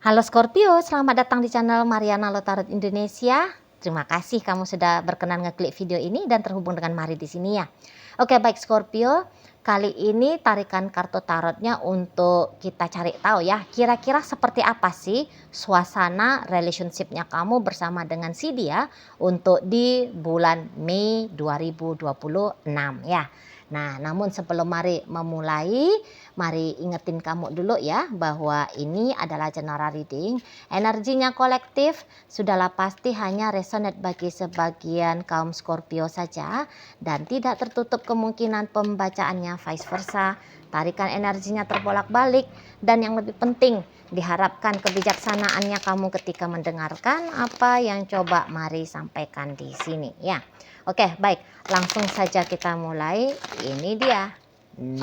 Halo Scorpio, selamat datang di channel Mariana Lotarot Indonesia. Terima kasih kamu sudah berkenan ngeklik video ini dan terhubung dengan Mari di sini ya. Oke, baik Scorpio, kali ini tarikan kartu tarotnya untuk kita cari tahu ya, kira-kira seperti apa sih suasana relationship-nya kamu bersama dengan si dia untuk di bulan Mei 2026 ya. Nah, namun sebelum mari memulai, mari ingetin kamu dulu ya bahwa ini adalah general reading. Energinya kolektif, sudahlah pasti hanya resonate bagi sebagian kaum Scorpio saja dan tidak tertutup kemungkinan pembacaannya vice versa. Tarikan energinya terbolak-balik dan yang lebih penting diharapkan kebijaksanaannya kamu ketika mendengarkan apa yang coba mari sampaikan di sini ya. Oke, baik. Langsung saja kita mulai. Ini dia.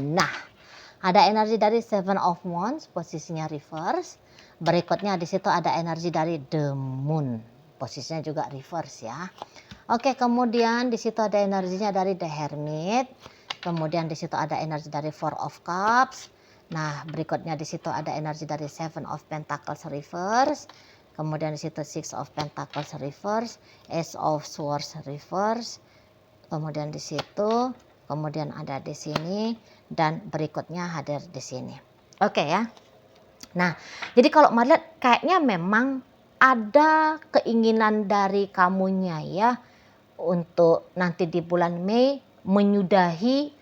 Nah, ada energi dari Seven of Wands, posisinya reverse. Berikutnya di situ ada energi dari The Moon, posisinya juga reverse ya. Oke, kemudian di situ ada energinya dari The Hermit. Kemudian di situ ada energi dari Four of Cups. Nah, berikutnya di situ ada energi dari Seven of Pentacles reverse. Kemudian di situ Six of Pentacles reverse, Ace of Swords reverse. Kemudian di situ, kemudian ada di sini, dan berikutnya hadir di sini. Oke ya. Nah, jadi kalau melihat kayaknya memang ada keinginan dari kamunya ya untuk nanti di bulan Mei menyudahi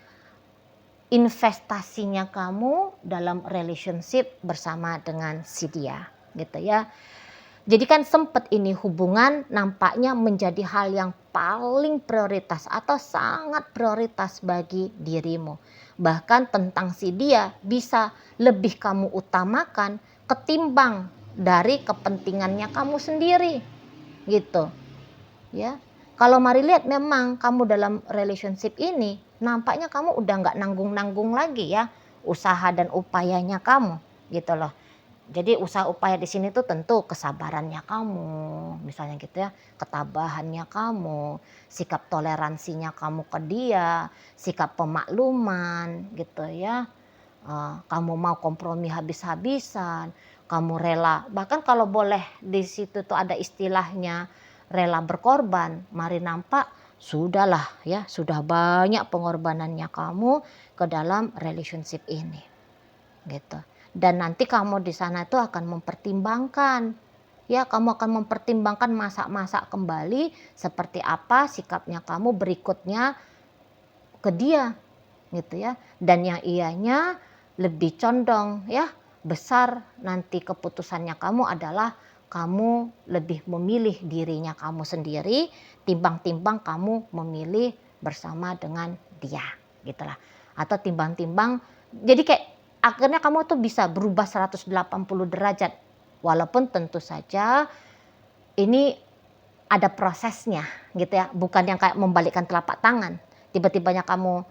investasinya kamu dalam relationship bersama dengan si dia gitu ya. Jadi kan sempat ini hubungan nampaknya menjadi hal yang paling prioritas atau sangat prioritas bagi dirimu. Bahkan tentang si dia bisa lebih kamu utamakan ketimbang dari kepentingannya kamu sendiri. Gitu. Ya. Kalau mari lihat memang kamu dalam relationship ini nampaknya kamu udah nggak nanggung-nanggung lagi ya usaha dan upayanya kamu gitu loh. Jadi usaha upaya di sini tuh tentu kesabarannya kamu, misalnya gitu ya, ketabahannya kamu, sikap toleransinya kamu ke dia, sikap pemakluman gitu ya. Kamu mau kompromi habis-habisan, kamu rela, bahkan kalau boleh di situ tuh ada istilahnya rela berkorban, mari nampak sudahlah ya, sudah banyak pengorbanannya kamu ke dalam relationship ini. Gitu. Dan nanti kamu di sana itu akan mempertimbangkan ya, kamu akan mempertimbangkan masak-masak kembali seperti apa sikapnya kamu berikutnya ke dia gitu ya. Dan yang ianya lebih condong ya besar nanti keputusannya kamu adalah kamu lebih memilih dirinya kamu sendiri timbang-timbang kamu memilih bersama dengan dia gitulah, atau timbang-timbang jadi kayak akhirnya kamu tuh bisa berubah 180 derajat walaupun tentu saja ini ada prosesnya gitu ya, bukan yang kayak membalikkan telapak tangan tiba-tibanya kamu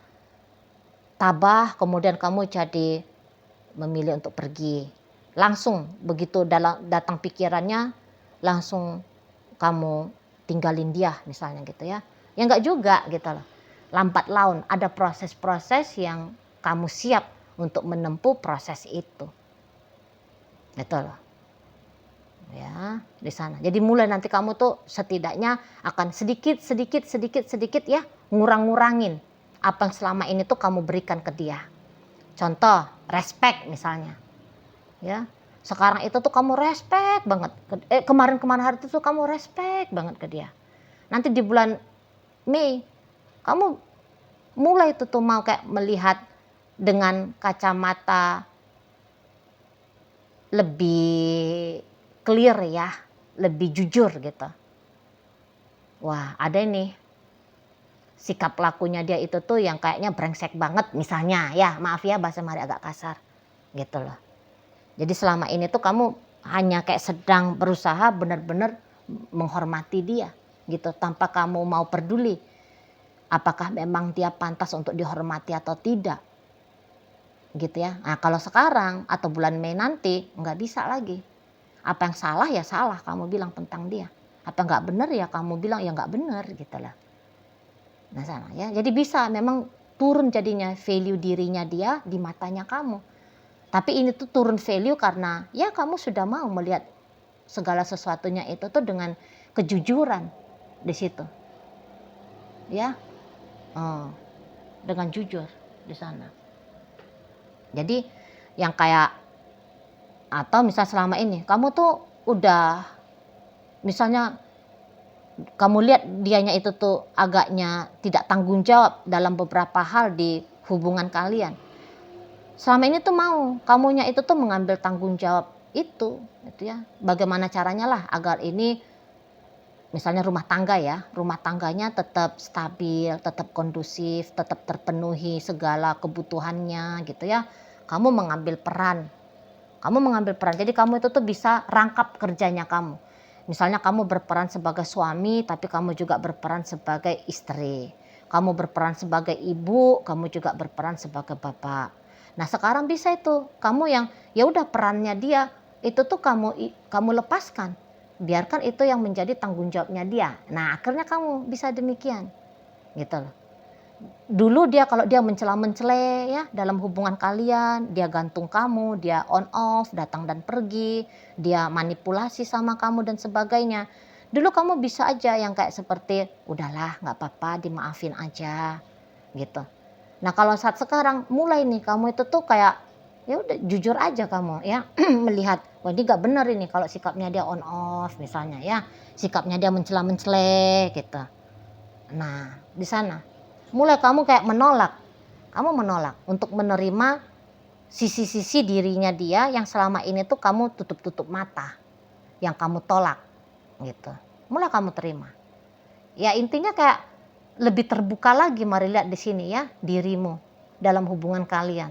tabah kemudian kamu jadi memilih untuk pergi langsung begitu datang pikirannya langsung kamu tinggalin dia misalnya gitu ya, ya enggak juga gitu loh, lambat laun ada proses-proses yang kamu siap untuk menempuh proses itu gitu loh ya di sana. Jadi mulai nanti kamu tuh setidaknya akan sedikit ya ngurang-ngurangin apa yang selama ini tuh kamu berikan ke dia. Contoh respect misalnya ya, sekarang itu tuh kamu respect banget kemarin-kemarin hari itu tuh kamu respect banget ke dia. Nanti di bulan Mei kamu mulai tuh mau kayak melihat dengan kacamata lebih clear ya, lebih jujur gitu. Wah ada nih sikap lakunya dia itu tuh yang kayaknya brengsek banget misalnya ya, maaf ya bahasa mari agak kasar gitu loh. Jadi selama ini tuh kamu hanya kayak sedang berusaha benar-benar menghormati dia gitu tanpa kamu mau peduli apakah memang dia pantas untuk dihormati atau tidak gitu ya. Nah kalau sekarang atau bulan Mei nanti nggak bisa lagi. Apa yang salah ya salah kamu bilang tentang dia. Apa nggak benar ya kamu bilang ya nggak benar gitu lah. Nah sana ya. Jadi bisa memang turun jadinya value dirinya dia di matanya kamu. Tapi ini tuh turun value karena ya kamu sudah mau melihat segala sesuatunya itu tuh dengan kejujuran di situ. Ya. Dengan jujur di sana. Jadi yang kayak atau misal selama ini kamu tuh udah misalnya kamu lihat dianya itu tuh agaknya tidak tanggung jawab dalam beberapa hal di hubungan kalian. Selama ini tuh mau kamunya itu tuh mengambil tanggung jawab itu ya. Bagaimana caranya lah agar ini misalnya rumah tangga ya, rumah tangganya tetap stabil, tetap kondusif, tetap terpenuhi segala kebutuhannya gitu ya. Kamu mengambil peran. Jadi kamu itu tuh bisa rangkap kerjanya kamu. Misalnya kamu berperan sebagai suami, tapi kamu juga berperan sebagai istri. Kamu berperan sebagai ibu, kamu juga berperan sebagai bapak. Nah sekarang bisa itu, kamu yang ya udah perannya dia itu tuh kamu lepaskan. Biarkan itu yang menjadi tanggung jawabnya dia. Nah akhirnya kamu bisa demikian, gitu loh. Dulu dia kalau dia mencela-mencele ya dalam hubungan kalian, dia gantung kamu, dia on off, datang dan pergi, dia manipulasi sama kamu dan sebagainya. Dulu kamu bisa aja yang kayak seperti udahlah nggak apa-apa dimaafin aja gitu. Nah kalau saat sekarang mulai nih kamu itu tuh kayak ya udah jujur aja kamu ya melihat wah ini nggak benar ini kalau sikapnya dia on off misalnya ya, sikapnya dia mencela-mencele gitu. Nah di sana mulai kamu kayak kamu menolak untuk menerima sisi-sisi dirinya dia yang selama ini tuh kamu tutup-tutup mata, yang kamu tolak gitu. Mulai kamu terima. Ya intinya kayak lebih terbuka lagi, mari lihat di sini ya dirimu dalam hubungan kalian.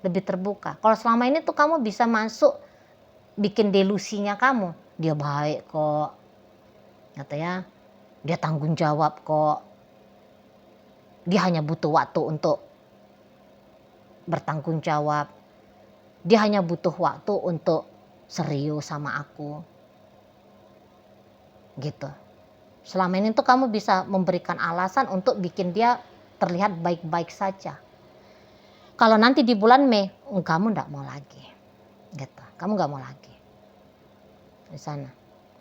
Lebih terbuka. Kalau selama ini tuh kamu bisa masuk bikin delusinya kamu, dia baik kok. Gitu ya. Dia tanggung jawab kok. Dia hanya butuh waktu untuk bertanggung jawab. Dia hanya butuh waktu untuk serius sama aku. Gitu. Selama ini tuh kamu bisa memberikan alasan untuk bikin dia terlihat baik-baik saja. Kalau nanti di bulan Mei, kamu enggak mau lagi. Gitu. Kamu enggak mau lagi. Di sana.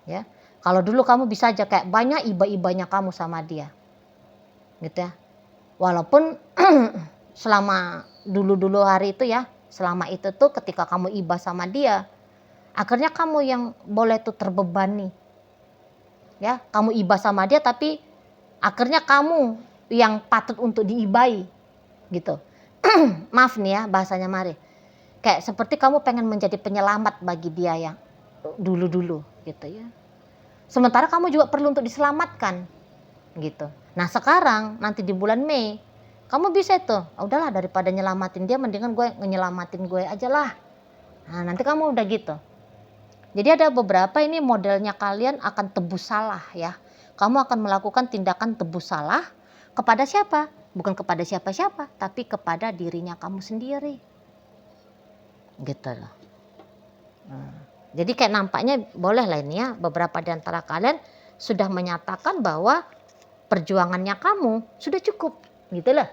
Ya. Kalau dulu kamu bisa aja kayak banyak iba-ibanya kamu sama dia. Gitu ya. Walaupun selama dulu hari itu ya, selama itu tuh ketika kamu iba sama dia, akhirnya kamu yang boleh tuh terbebani. Ya, kamu iba sama dia tapi akhirnya kamu yang patut untuk diibai gitu. Maaf nih ya bahasanya Mari. Kayak seperti kamu pengen menjadi penyelamat bagi dia yang dulu-dulu gitu ya. Sementara kamu juga perlu untuk diselamatkan gitu. Nah sekarang nanti di bulan Mei kamu bisa itu, udahlah daripada nyelamatin dia mendingan gue nyelamatin gue aja lah. Nah nanti kamu udah gitu. Jadi ada beberapa ini modelnya kalian akan tebus salah ya. Kamu akan melakukan tindakan tebus salah kepada siapa? Bukan kepada siapa-siapa, tapi kepada dirinya kamu sendiri. Gitu loh. Jadi kayak nampaknya boleh lah ini ya, beberapa di antara kalian sudah menyatakan bahwa perjuangannya kamu sudah cukup gitu loh.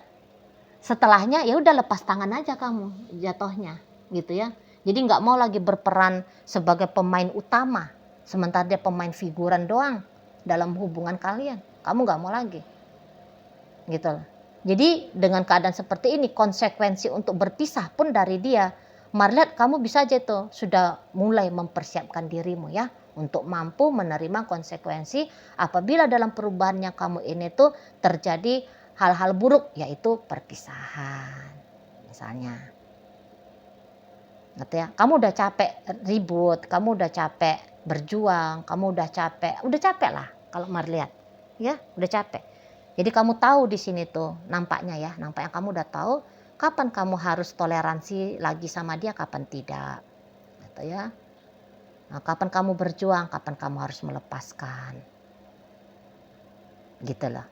Setelahnya ya udah lepas tangan aja kamu jatuhnya gitu ya. Jadi nggak mau lagi berperan sebagai pemain utama, sementara dia pemain figuran doang dalam hubungan kalian. Kamu nggak mau lagi, gitu loh. Jadi dengan keadaan seperti ini konsekuensi untuk berpisah pun dari dia. Marlet kamu bisa aja tuh sudah mulai mempersiapkan dirimu ya untuk mampu menerima konsekuensi apabila dalam perubahannya kamu ini tuh terjadi hal-hal buruk yaitu perpisahan misalnya. Gitu ya. Kamu udah capek ribut, kamu udah capek berjuang, kamu udah capek lah kalau Mari lihat. Ya, udah capek. Jadi kamu tahu di sini tuh nampaknya kamu udah tahu kapan kamu harus toleransi lagi sama dia, kapan tidak. Gitu ya. Nah, kapan kamu berjuang, kapan kamu harus melepaskan. Gitu loh.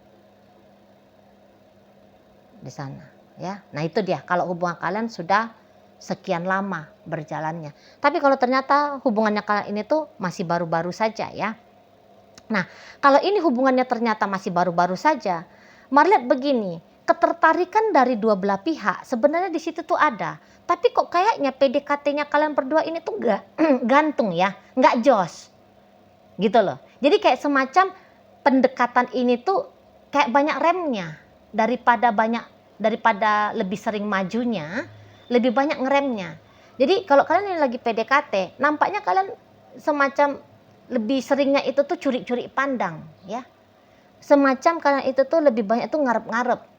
Di sana, ya. Nah, itu dia kalau hubungan kalian sudah sekian lama berjalannya. Tapi kalau ternyata hubungannya kalian ini tuh masih baru-baru saja ya. Nah, kalau ini hubungannya ternyata masih baru-baru saja, Mari lihat begini, ketertarikan dari dua belah pihak sebenarnya di situ tuh ada. Tapi kok kayaknya PDKT-nya kalian berdua ini tuh nggak gantung ya, nggak jos, gitu loh. Jadi kayak semacam pendekatan ini tuh kayak banyak remnya daripada lebih sering majunya, lebih banyak ngeremnya. Jadi kalau kalian ini lagi PDKT, nampaknya kalian semacam lebih seringnya itu tuh curi-curi pandang, ya. Semacam kalian itu tuh lebih banyak tuh ngarep-ngarep.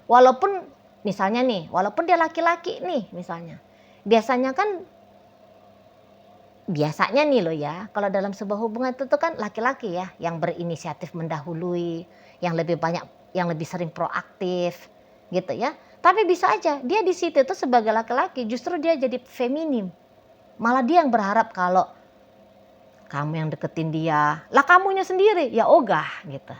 Walaupun misalnya nih, walaupun dia laki-laki nih misalnya. Biasanya nih loh ya, kalau dalam sebuah hubungan itu tuh kan laki-laki ya yang berinisiatif mendahului, yang lebih banyak, yang lebih sering proaktif gitu ya. Tapi bisa aja dia di situ tuh sebagai laki-laki justru dia jadi feminim. Malah dia yang berharap kalau kamu yang deketin dia, lah kamunya sendiri ya ogah gitu.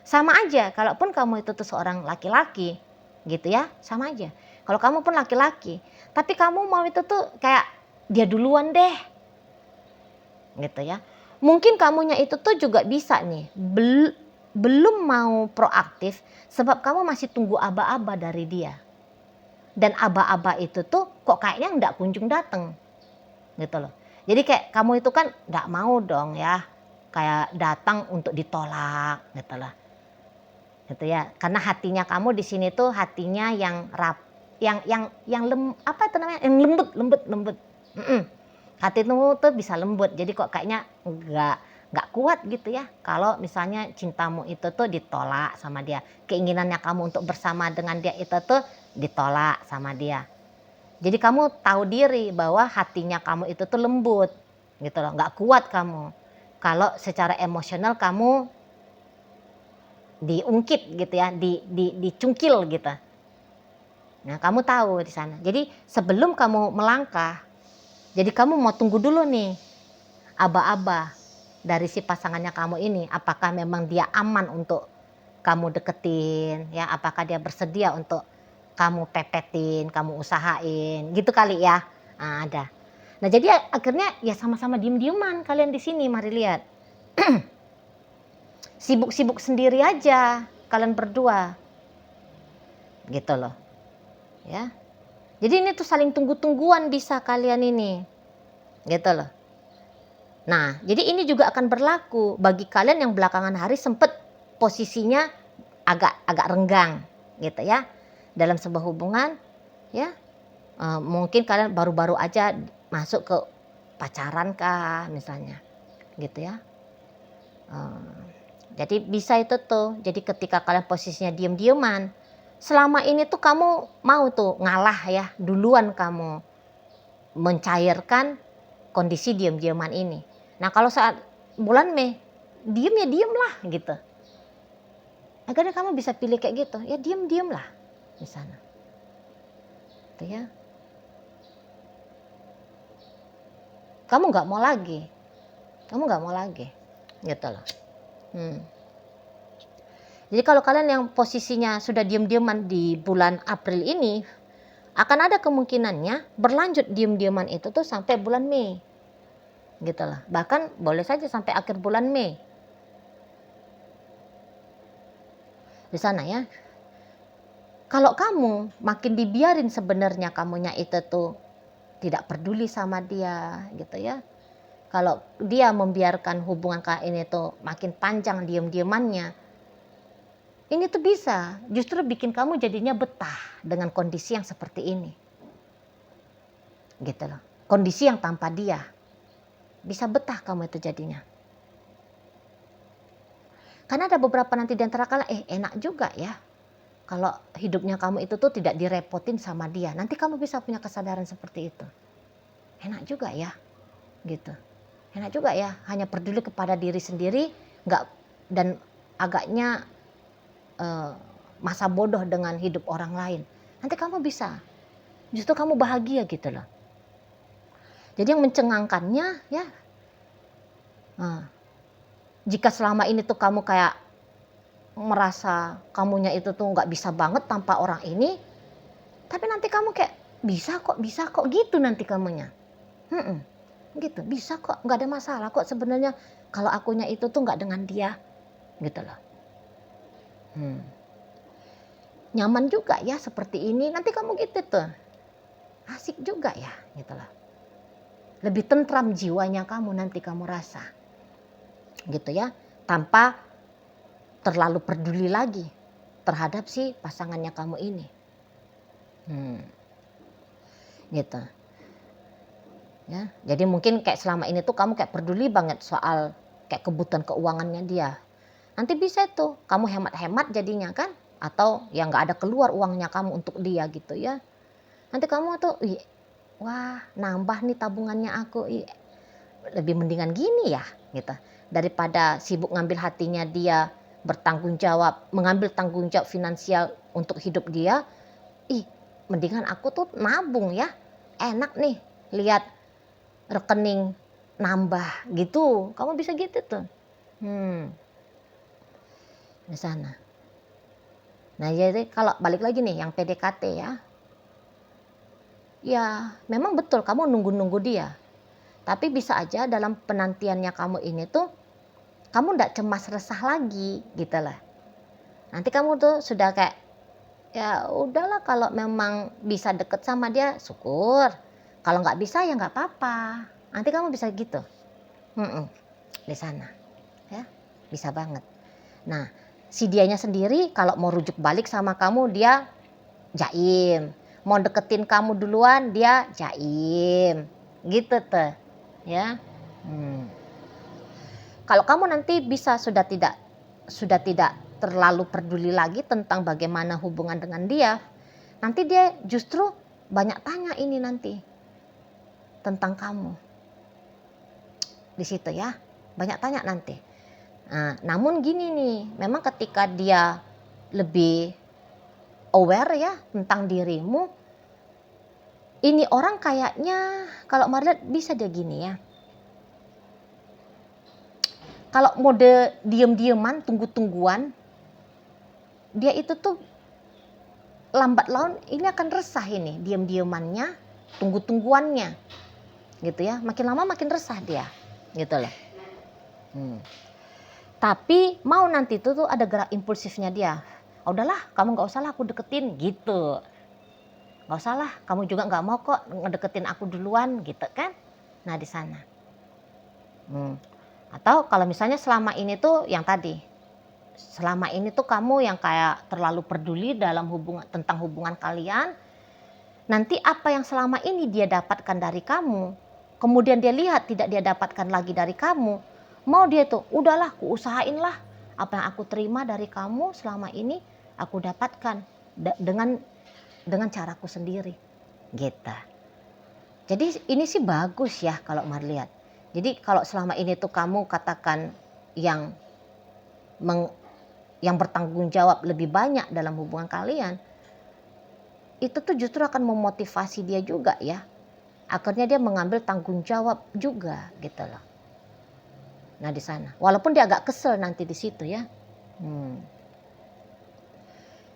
Sama aja kalaupun kamu itu tuh seorang laki-laki gitu ya, sama aja. Kalau kamu pun laki-laki, tapi kamu mau itu tuh kayak dia duluan deh gitu ya. Mungkin kamunya itu tuh juga bisa nih belum mau proaktif sebab kamu masih tunggu aba-aba dari dia. Dan aba-aba itu tuh kok kayaknya enggak kunjung datang gitu loh. Jadi kayak kamu itu kan enggak mau dong ya kayak datang untuk ditolak gitu loh. Gitu ya. Karena hatinya kamu di sini tuh hatinya yang apa itu namanya? Yang lembut. Hati tuh bisa lembut. Jadi kok kayaknya enggak kuat gitu ya kalau misalnya cintamu itu tuh ditolak sama dia. Keinginannya kamu untuk bersama dengan dia itu tuh ditolak sama dia. Jadi kamu tahu diri bahwa hatinya kamu itu tuh lembut gitu loh, nggak kuat kamu. Kalau secara emosional kamu diungkit gitu ya, dicungkil gitu. Nah kamu tahu di sana. Jadi sebelum kamu melangkah, jadi kamu mau tunggu dulu nih aba-aba dari si pasangannya kamu ini. Apakah memang dia aman untuk kamu deketin ya, apakah dia bersedia untuk kamu pepetin, kamu usahain, gitu kali ya. Nah, ada. Nah, jadi akhirnya ya sama-sama diem-dieman kalian di sini, mari lihat. Sibuk-sibuk sendiri aja kalian berdua. Gitu loh. Ya. Jadi ini tuh saling tunggu-tungguan bisa kalian ini. Gitu loh. Nah, jadi ini juga akan berlaku bagi kalian yang belakangan hari sempat posisinya agak renggang gitu ya. Dalam sebuah hubungan ya. Mungkin kalian baru-baru aja masuk ke pacaran kah misalnya gitu ya. Jadi bisa itu tuh, jadi ketika kalian posisinya diem-dieman, selama ini tuh kamu mau tuh ngalah ya, duluan kamu mencairkan kondisi diem-dieman ini. Nah kalau saat bulan Mei, diem ya diem lah gitu. Akhirnya kamu bisa pilih kayak gitu, ya diem-diem lah di sana. Gitu ya. Kamu nggak mau lagi gitu loh. Jadi kalau kalian yang posisinya sudah diem-dieman di bulan April ini, akan ada kemungkinannya berlanjut diem-dieman itu tuh sampai bulan Mei gitu loh. Bahkan boleh saja sampai akhir bulan Mei di sana ya. Kalau kamu makin dibiarin sebenarnya kamunya itu tuh tidak peduli sama dia gitu ya. Kalau dia membiarkan hubungan kalian ini tuh makin panjang diem-diemannya, ini tuh bisa justru bikin kamu jadinya betah dengan kondisi yang seperti ini. Gitu loh. Kondisi yang tanpa dia. Bisa betah kamu itu jadinya. Karena ada beberapa nanti di antara kalian, enak juga ya. Kalau hidupnya kamu itu tuh tidak direpotin sama dia. Nanti kamu bisa punya kesadaran seperti itu. Enak juga ya. Gitu. Enak juga ya, hanya peduli kepada diri sendiri, dan agaknya masa bodoh dengan hidup orang lain. Nanti kamu bisa, justru kamu bahagia gitu loh. Jadi yang mencengangkannya ya, jika selama ini tuh kamu kayak merasa kamunya itu tuh nggak bisa banget tanpa orang ini, tapi nanti kamu kayak bisa kok gitu nanti kamunya. Gitu, bisa kok, nggak ada masalah kok sebenarnya kalau akunya itu tuh nggak dengan dia gitu loh. nyaman juga ya seperti ini, nanti kamu gitu tuh. Asik juga ya gitu loh. Lebih tentram jiwanya kamu nanti kamu rasa. Gitu ya. Tanpa terlalu peduli lagi terhadap si pasangannya kamu ini. Gitu. Ya, jadi mungkin kayak selama ini tuh kamu kayak peduli banget soal kayak kebutuhan keuangannya dia. Nanti bisa tuh kamu hemat-hemat jadinya kan, atau ya nggak ada keluar uangnya kamu untuk dia gitu ya. Nanti kamu tuh, wah nambah nih tabungannya aku, lebih mendingan gini ya gitu. Daripada sibuk ngambil hatinya dia, bertanggung jawab, mengambil tanggung jawab finansial untuk hidup dia, mendingan aku tuh nabung ya. Enak nih lihat rekening nambah gitu, kamu bisa gitu tuh. Di sana. Nah jadi kalau balik lagi nih yang PDKT ya memang betul kamu nunggu-nunggu dia. Tapi bisa aja dalam penantiannya kamu ini tuh kamu nggak cemas resah lagi gitu lah. Nanti kamu tuh sudah kayak ya udahlah, kalau memang bisa deket sama dia syukur. Kalau nggak bisa ya nggak apa-apa. Nanti kamu bisa gitu. Di sana. Ya, bisa banget. Nah, si dianya sendiri kalau mau rujuk balik sama kamu dia jaim. Mau deketin kamu duluan dia jaim. Gitu tuh. Ya. Kalau kamu nanti bisa sudah tidak terlalu peduli lagi tentang bagaimana hubungan dengan dia, nanti dia justru banyak tanya ini nanti tentang kamu. Di situ ya, banyak tanya nanti. Nah, namun gini nih, memang ketika dia lebih aware ya tentang dirimu, ini orang kayaknya kalau Marliat bisa dia gini ya. Kalau mode diem-dieman, tunggu-tungguan, dia itu tuh lambat laun ini akan resah ini, diem-diemannya, tunggu-tungguannya. Gitu ya, makin lama makin resah dia. Gitu loh. Tapi mau nanti itu tuh ada gerak impulsifnya dia. Udahlah, kamu nggak usah lah aku deketin gitu. Nggak usah lah, kamu juga nggak mau kok ngedeketin aku duluan gitu kan. Nah di sana. Atau kalau misalnya selama ini tuh yang tadi, selama ini tuh kamu yang kayak terlalu peduli dalam tentang hubungan kalian, nanti apa yang selama ini dia dapatkan dari kamu, kemudian dia lihat tidak dia dapatkan lagi dari kamu, mau dia tuh udahlah aku usahain lah apa yang aku terima dari kamu selama ini aku dapatkan dengan caraku sendiri gitu. Jadi ini sih bagus ya kalau Marliat. Jadi kalau selama ini tuh kamu katakan yang bertanggung jawab lebih banyak dalam hubungan kalian, itu tuh justru akan memotivasi dia juga ya. Akhirnya dia mengambil tanggung jawab juga gitu loh. Nah di sana, walaupun dia agak kesel nanti di situ ya.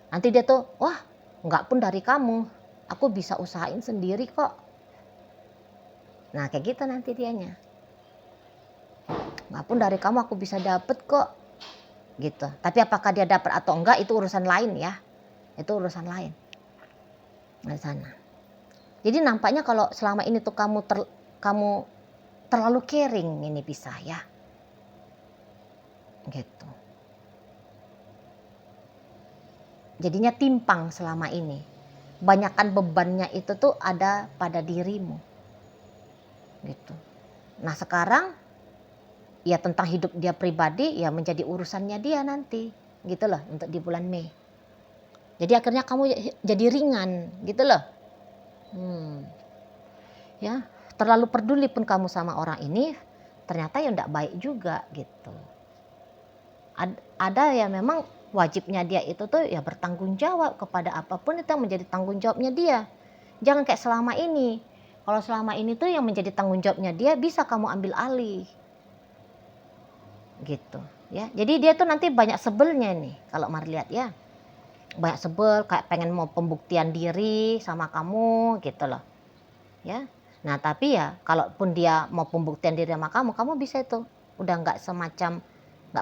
Nanti dia tuh, wah nggak pun dari kamu, aku bisa usahain sendiri kok. Nah kayak gitu nanti dianya. Nggak pun dari kamu aku bisa dapet kok. Gitu. Tapi apakah dia dapat atau enggak itu urusan lain ya. Itu urusan lain. Di sana. Jadi nampaknya kalau selama ini tuh kamu terlalu caring ini bisa ya. Gitu. Jadinya timpang selama ini. Banyakan bebannya itu tuh ada pada dirimu. Gitu. Nah sekarang ya tentang hidup dia pribadi ya menjadi urusannya dia nanti. Gitu loh untuk di bulan Mei. Jadi akhirnya kamu jadi ringan gitu loh. Ya, terlalu peduli pun kamu sama orang ini ternyata ya enggak baik juga gitu. Ada ya memang wajibnya dia itu tuh ya bertanggung jawab kepada apapun itu yang menjadi tanggung jawabnya dia. Jangan kayak selama ini. Kalau selama ini tuh yang menjadi tanggung jawabnya dia bisa kamu ambil alih. Gitu ya. Jadi dia tuh nanti banyak sebelnya nih kalau Marliat ya. Banyak sebel kayak pengen mau pembuktian diri sama kamu gitu loh. Ya. Nah, tapi ya kalaupun dia mau pembuktian diri sama kamu bisa itu udah enggak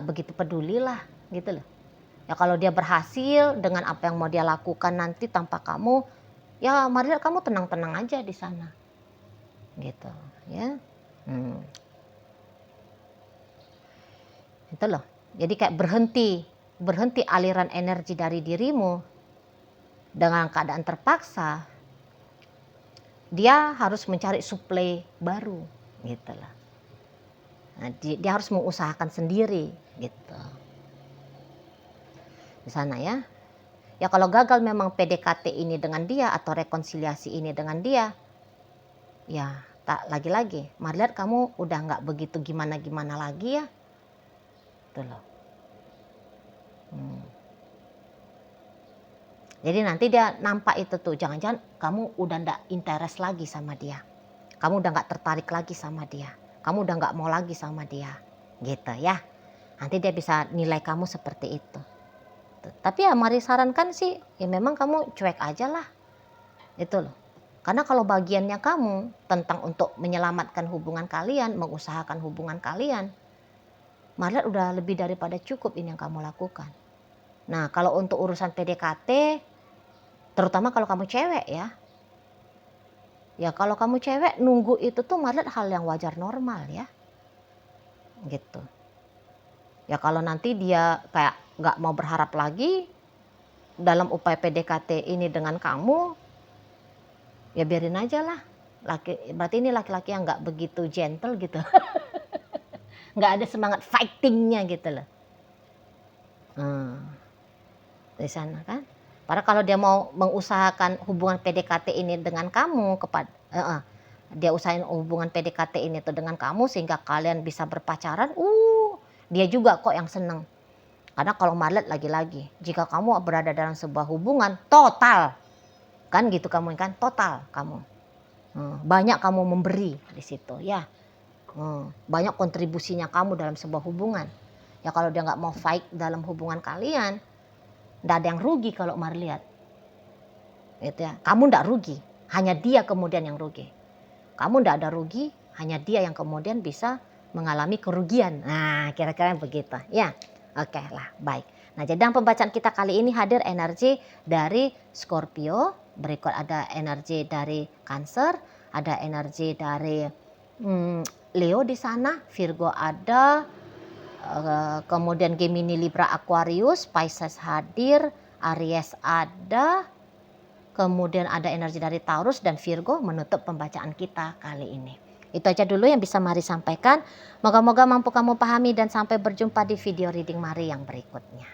begitu peduli lah gitu loh. Ya kalau dia berhasil dengan apa yang mau dia lakukan nanti tanpa kamu, ya mari kamu tenang-tenang aja di sana. Gitu, ya. Itu loh. Jadi kayak berhenti aliran energi dari dirimu dengan keadaan terpaksa. Dia harus mencari suplai baru, gitu loh. Nah, dia harus mengusahakan sendiri, gitu. Di sana ya. Ya kalau gagal memang PDKT ini dengan dia atau rekonsiliasi ini dengan dia, ya tak lagi-lagi. Mari lihat kamu udah nggak begitu gimana-gimana lagi ya. Tuh loh. Jadi nanti dia nampak itu tuh, jangan-jangan kamu udah nggak interest lagi sama dia. Kamu udah nggak tertarik lagi sama dia. Kamu udah nggak mau lagi sama dia. Gitu ya. Nanti dia bisa nilai kamu seperti itu. Tapi ya mari sarankan sih, ya memang kamu cuek aja lah. Itu loh. Karena kalau bagiannya kamu tentang untuk menyelamatkan hubungan kalian, mengusahakan hubungan kalian, Marliat udah lebih daripada cukup ini yang kamu lakukan. Nah kalau untuk urusan PDKT, terutama kalau kamu cewek ya. Ya kalau kamu cewek nunggu itu tuh Marliat hal yang wajar normal ya. Gitu. Ya kalau nanti dia kayak nggak mau berharap lagi dalam upaya PDKT ini dengan kamu, ya biarin aja lah. Berarti ini laki-laki yang nggak begitu gentle gitu. Nggak ada semangat fightingnya gitu loh. Di sana kan. Padahal kalau dia mau mengusahakan hubungan PDKT ini dengan kamu, dia usahain hubungan PDKT ini tuh dengan kamu sehingga kalian bisa berpacaran, dia juga kok yang seneng. Karena kalau Marliat lagi-lagi, jika kamu berada dalam sebuah hubungan total, kan gitu kamu kan, total kamu. Banyak kamu memberi di situ ya. Banyak kontribusinya kamu dalam sebuah hubungan. Ya kalau dia nggak mau fight dalam hubungan kalian, nggak ada yang rugi kalau Marliat. Gitu ya. Kamu nggak rugi, hanya dia kemudian yang rugi. Kamu nggak ada rugi, hanya dia yang kemudian bisa mengalami kerugian. Nah kira-kira begitu ya. Oke lah, baik. Nah jadi dalam pembacaan kita kali ini hadir energi dari Scorpio, berikut ada energi dari Cancer, ada energi dari Leo di sana, Virgo ada, kemudian Gemini, Libra, Aquarius, Pisces hadir, Aries ada, kemudian ada energi dari Taurus dan Virgo menutup pembacaan kita kali ini. Itu aja dulu yang bisa Mari sampaikan. Moga-moga mampu kamu pahami dan sampai berjumpa di video reading Mari yang berikutnya.